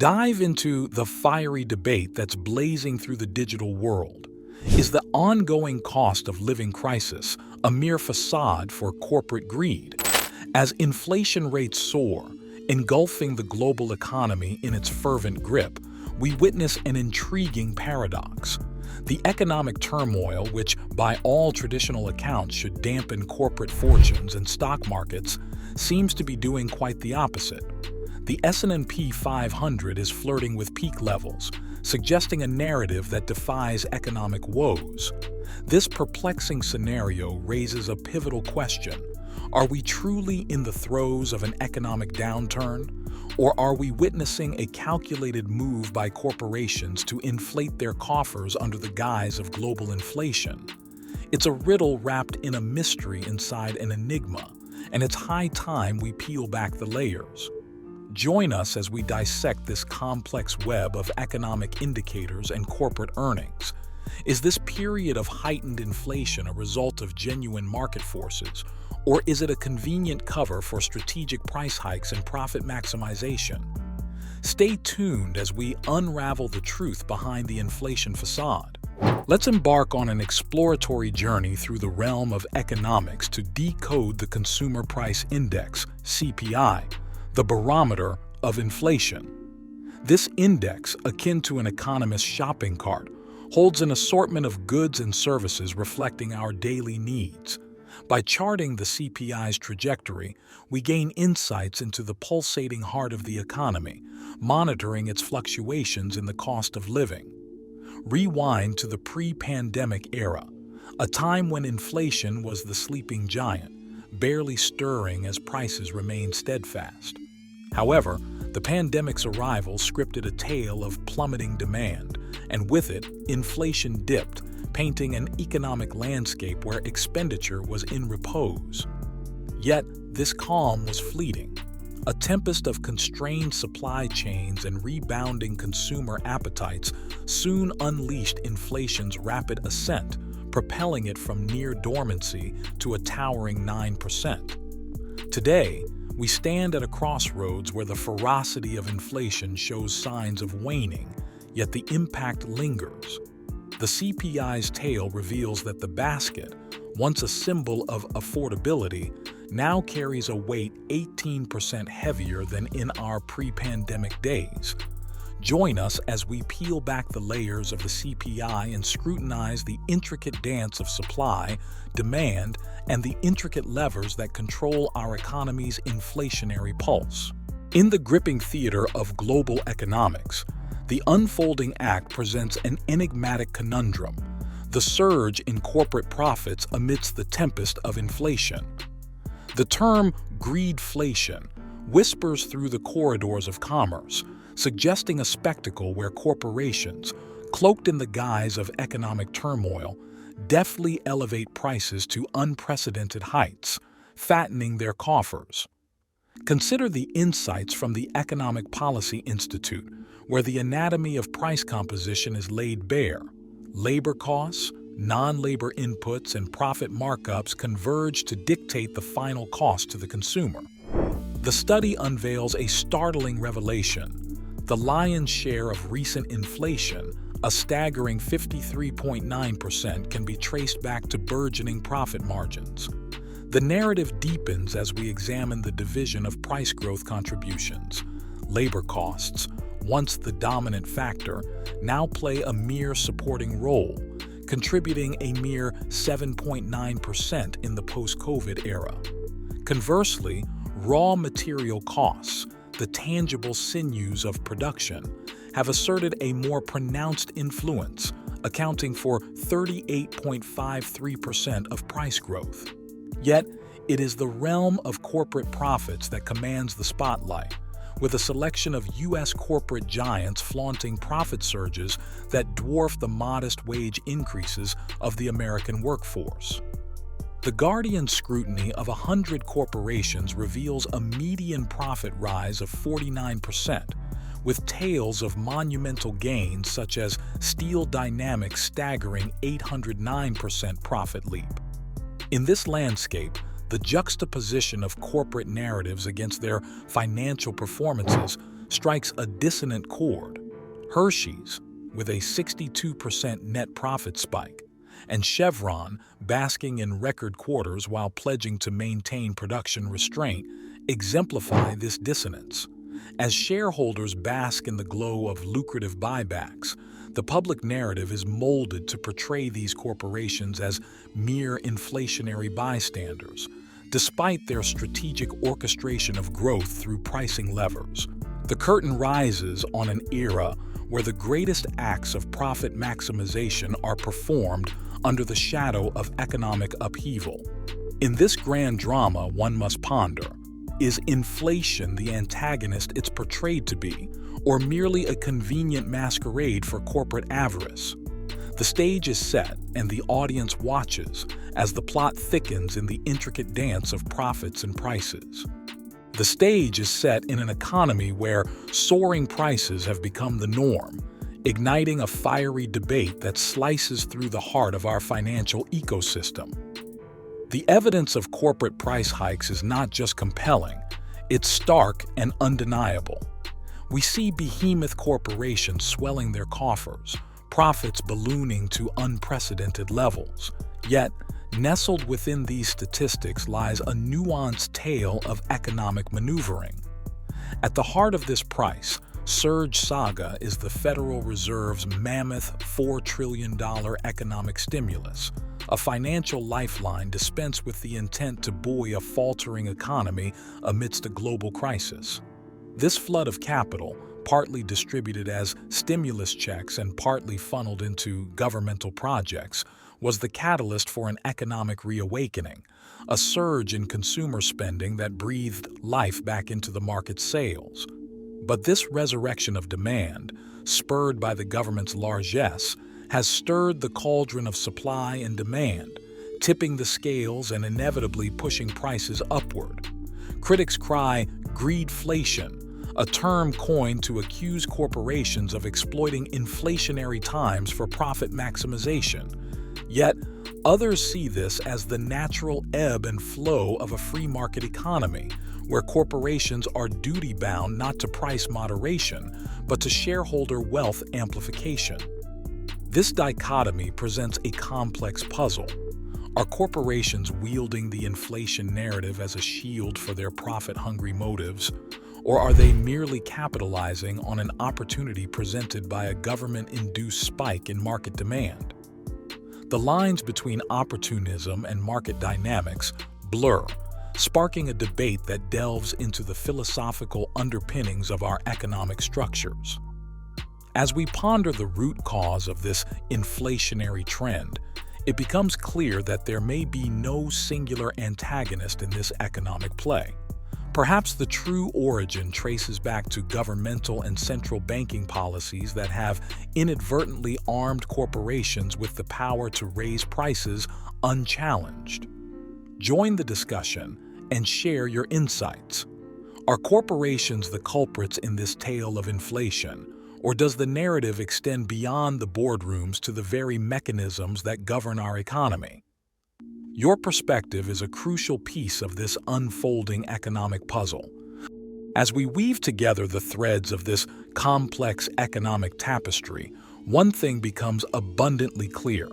Dive into the fiery debate that's blazing through the digital world. Is the ongoing cost of living crisis a mere facade for corporate greed? As inflation rates soar, engulfing the global economy in its fervent grip, we witness an intriguing paradox. The economic turmoil, which by all traditional accounts should dampen corporate fortunes and stock markets, seems to be doing quite the opposite. The S&P 500 is flirting with peak levels, suggesting a narrative that defies economic woes. This perplexing scenario raises a pivotal question. Are we truly in the throes of an economic downturn? Or are we witnessing a calculated move by corporations to inflate their coffers under the guise of global inflation? It's a riddle wrapped in a mystery inside an enigma, and it's high time we peel back the layers. Join us as we dissect this complex web of economic indicators and corporate earnings. Is this period of heightened inflation a result of genuine market forces, or is it a convenient cover for strategic price hikes and profit maximization? Stay tuned as we unravel the truth behind the inflation facade. Let's embark on an exploratory journey through the realm of economics to decode the Consumer Price Index, CPI, the barometer of inflation. This index, akin to an economist's shopping cart, holds an assortment of goods and services reflecting our daily needs. By charting the CPI's trajectory, we gain insights into the pulsating heart of the economy, monitoring its fluctuations in the cost of living. Rewind to the pre-pandemic era, a time when inflation was the sleeping giant, barely stirring as prices remained steadfast. However, the pandemic's arrival scripted a tale of plummeting demand, and with it, inflation dipped, painting an economic landscape where expenditure was in repose. Yet, this calm was fleeting. A tempest of constrained supply chains and rebounding consumer appetites soon unleashed inflation's rapid ascent, propelling it from near dormancy to a towering 9%. Today, we stand at a crossroads where the ferocity of inflation shows signs of waning, yet the impact lingers. The CPI's tale reveals that the basket, once a symbol of affordability, now carries a weight 18% heavier than in our pre-pandemic days. Join us as we peel back the layers of the CPI and scrutinize the intricate dance of supply, demand, and the intricate levers that control our economy's inflationary pulse. In the gripping theater of global economics, the unfolding act presents an enigmatic conundrum: the surge in corporate profits amidst the tempest of inflation. The term greedflation whispers through the corridors of commerce, suggesting a spectacle where corporations, cloaked in the guise of economic turmoil, deftly elevate prices to unprecedented heights, fattening their coffers. Consider the insights from the Economic Policy Institute, where the anatomy of price composition is laid bare. Labor costs, non-labor inputs, and profit markups converge to dictate the final cost to the consumer. The study unveils a startling revelation. The lion's share of recent inflation, a staggering 53.9%, can be traced back to burgeoning profit margins. The narrative deepens as we examine the division of price growth contributions. Labor costs, once the dominant factor, now play a mere supporting role, contributing a mere 7.9% in the post-COVID era. Conversely, raw material costs, the tangible sinews of production, have asserted a more pronounced influence, accounting for 38.53% of price growth. Yet, it is the realm of corporate profits that commands the spotlight, with a selection of U.S. corporate giants flaunting profit surges that dwarf the modest wage increases of the American workforce. The Guardian's scrutiny of 100 corporations reveals a median profit rise of 49%, with tales of monumental gains such as Steel Dynamics' staggering 809% profit leap. In this landscape, the juxtaposition of corporate narratives against their financial performances strikes a dissonant chord. Hershey's, with a 62% net profit spike, and Chevron, basking in record quarters while pledging to maintain production restraint, exemplify this dissonance. As shareholders bask in the glow of lucrative buybacks, the public narrative is molded to portray these corporations as mere inflationary bystanders, despite their strategic orchestration of growth through pricing levers. The curtain rises on an era where the greatest acts of profit maximization are performed under the shadow of economic upheaval. In this grand drama, one must ponder: is inflation the antagonist it's portrayed to be, or merely a convenient masquerade for corporate avarice? The stage is set, and the audience watches as the plot thickens in the intricate dance of profits and prices. The stage is set in an economy where soaring prices have become the norm, igniting a fiery debate that slices through the heart of our financial ecosystem. The evidence of corporate price hikes is not just compelling, it's stark and undeniable. We see behemoth corporations swelling their coffers, profits ballooning to unprecedented levels. Yet, nestled within these statistics lies a nuanced tale of economic maneuvering. At the heart of this price surge saga is the Federal Reserve's mammoth $4 trillion economic stimulus, a financial lifeline dispensed with the intent to buoy a faltering economy amidst a global crisis. This flood of capital, partly distributed as stimulus checks and partly funneled into governmental projects, was the catalyst for an economic reawakening, a surge in consumer spending that breathed life back into the market's sales. But this resurrection of demand, spurred by the government's largesse, has stirred the cauldron of supply and demand, tipping the scales and inevitably pushing prices upward. Critics cry greedflation, a term coined to accuse corporations of exploiting inflationary times for profit maximization. Yet, others see this as the natural ebb and flow of a free market economy, where corporations are duty-bound not to price moderation, but to shareholder wealth amplification. This dichotomy presents a complex puzzle. Are corporations wielding the inflation narrative as a shield for their profit-hungry motives, or are they merely capitalizing on an opportunity presented by a government-induced spike in market demand? The lines between opportunism and market dynamics blur, sparking a debate that delves into the philosophical underpinnings of our economic structures. As we ponder the root cause of this inflationary trend, it becomes clear that there may be no singular antagonist in this economic play. Perhaps the true origin traces back to governmental and central banking policies that have inadvertently armed corporations with the power to raise prices unchallenged. Join the discussion and share your insights. Are corporations the culprits in this tale of inflation, or does the narrative extend beyond the boardrooms to the very mechanisms that govern our economy? Your perspective is a crucial piece of this unfolding economic puzzle. As we weave together the threads of this complex economic tapestry, one thing becomes abundantly clear.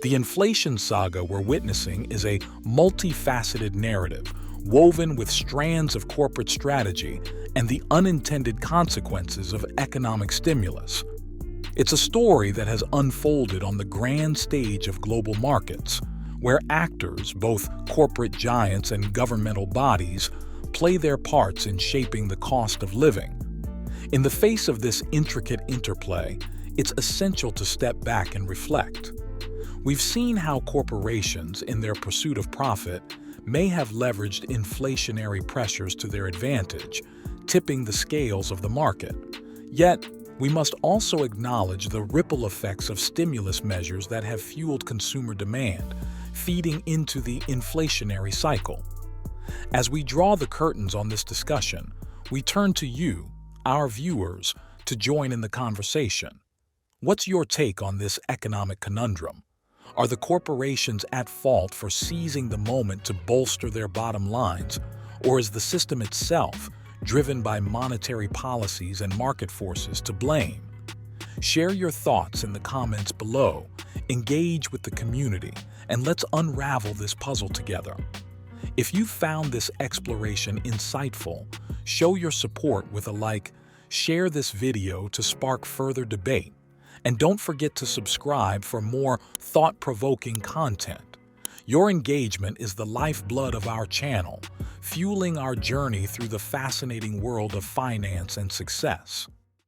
The inflation saga we're witnessing is a multifaceted narrative, woven with strands of corporate strategy and the unintended consequences of economic stimulus. It's a story that has unfolded on the grand stage of global markets, where actors, both corporate giants and governmental bodies, play their parts in shaping the cost of living. In the face of this intricate interplay, it's essential to step back and reflect. We've seen how corporations, in their pursuit of profit, may have leveraged inflationary pressures to their advantage, tipping the scales of the market. Yet, we must also acknowledge the ripple effects of stimulus measures that have fueled consumer demand, feeding into the inflationary cycle. As we draw the curtains on this discussion, we turn to you, our viewers, to join in the conversation. What's your take on this economic conundrum? Are the corporations at fault for seizing the moment to bolster their bottom lines, or is the system itself driven by monetary policies and market forces, to blame? Share your thoughts in the comments below, engage with the community, and let's unravel this puzzle together. If you found this exploration insightful, show your support with a like, share this video to spark further debate, and don't forget to subscribe for more thought-provoking content. Your engagement is the lifeblood of our channel, fueling our journey through the fascinating world of finance and success.